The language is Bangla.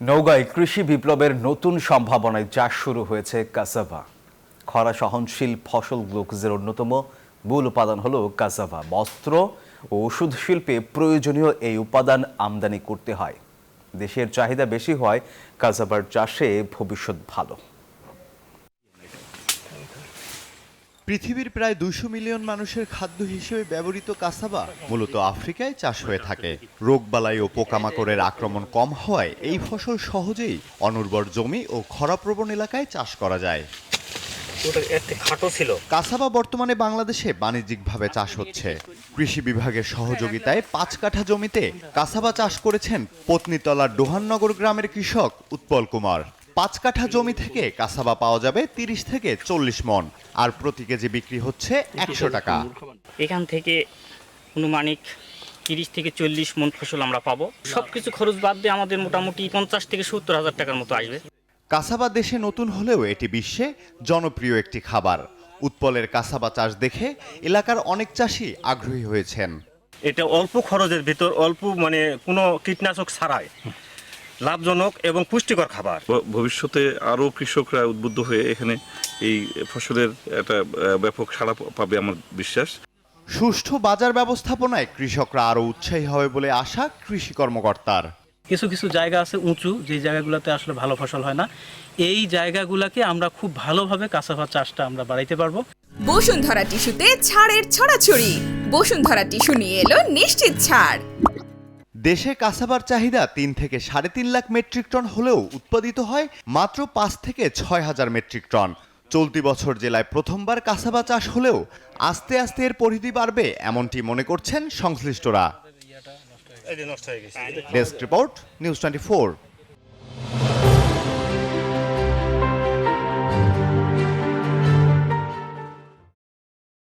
নওগাঁয় কৃষি বিপ্লবের নতুন সম্ভাবনায় চাষ শুরু হয়েছে কাসাভা। খরা সহনশীল ফসল গ্লুকোজের অন্যতম মূল উপাদান হলো কাসাভা। বস্ত্র ও ওষুধ শিল্পে প্রয়োজনীয় এই উপাদান আমদানি করতে হয়। দেশের চাহিদা বেশি হয় কাসাভার চাষে ভবিষ্যৎ ভালো। পৃথিবীর প্রায় 200 মিলিয়ন মানুষের খাদ্য হিসেবে ব্যবহৃত কাসাবা মূলত আফ্রিকায় চাষ হয়ে থাকে। রোগবালাই ও পোকামাকড়ের আক্রমণ কম হওয়ায় এই ফসল সহজেই অনুর্বর জমি ও খরাপ্রবণ এলাকায় চাষ করা যায়। কাসাবা বর্তমানে বাংলাদেশে বাণিজ্যিকভাবে চাষ হচ্ছে। কৃষি বিভাগের সহযোগিতায় 5 কাঠা জমিতে কাসাবা চাষ করেছেন পত্নীতলার ডোহাননগর গ্রামের কৃষক উৎপল কুমার। 5 কাঠা জমি থেকে কাসাবা পাওয়া যাবে 30 থেকে 40 মণ, আর প্রতি কেজি বিক্রি হচ্ছে 100 টাকা। এখান থেকে অনুমানিক 30 থেকে 40 মণ ফসল আমরা পাবো। সবকিছু খরচ বাদ দিয়ে আমাদের মোটামুটি 50 থেকে 70 হাজার টাকার মতো আসবে। কাসাবা দেশে নতুন হলেও এটি বিশ্বে জনপ্রিয় একটি খাবার। উৎপলের কাসাবা চাষ দেখে এলাকার অনেক চাষি আগ্রহী হয়েছেন। এটা অল্প খরচের ভিতর, অল্প কোনো কীটনাশক ছাড়াই লাভজনক এবং পুষ্টিকর খাবার। ভবিষ্যতে আরও কৃষকরা উদ্বুদ্ধ হয়ে এখানে এই ফসলের একটা ব্যাপক সাড়া পাবে আমার বিশ্বাস। সুষ্ঠু বাজার ব্যবস্থাপনায় কৃষকরা আরও উৎসাহী হবে বলে আশা কৃষি কর্মকর্তার। কিছু কিছু জায়গা আছে উঁচু, যে জায়গাগুলোতে আসলে ভালো ফসল হয় না। এই জায়গাগুলোকে আমরা খুব ভালোভাবে কাসাভা চাষটা আমরা বাড়াইতে পারবো। বসুন্ধরা টিস্যুতে ছাড়ের ছড়াছড়ি। বসুন্ধরা টিস্যু নিয়ে এলো নিশ্চিত ছাড়। দেশে কাসাবার চাহিদা 3 থেকে 3.5 লাখ মেট্রিক টন হলেও উৎপাদিত হয় মাত্র 5 থেকে 6 হাজার মেট্রিক টন। চলতি বছর জেলায় প্রথমবার কাসাবা চাষ হলেও আস্তে আস্তে এর পরিধি বাড়বে এমনটি মনে করছেন সংশ্লিষ্টরা। Desk report, news 24।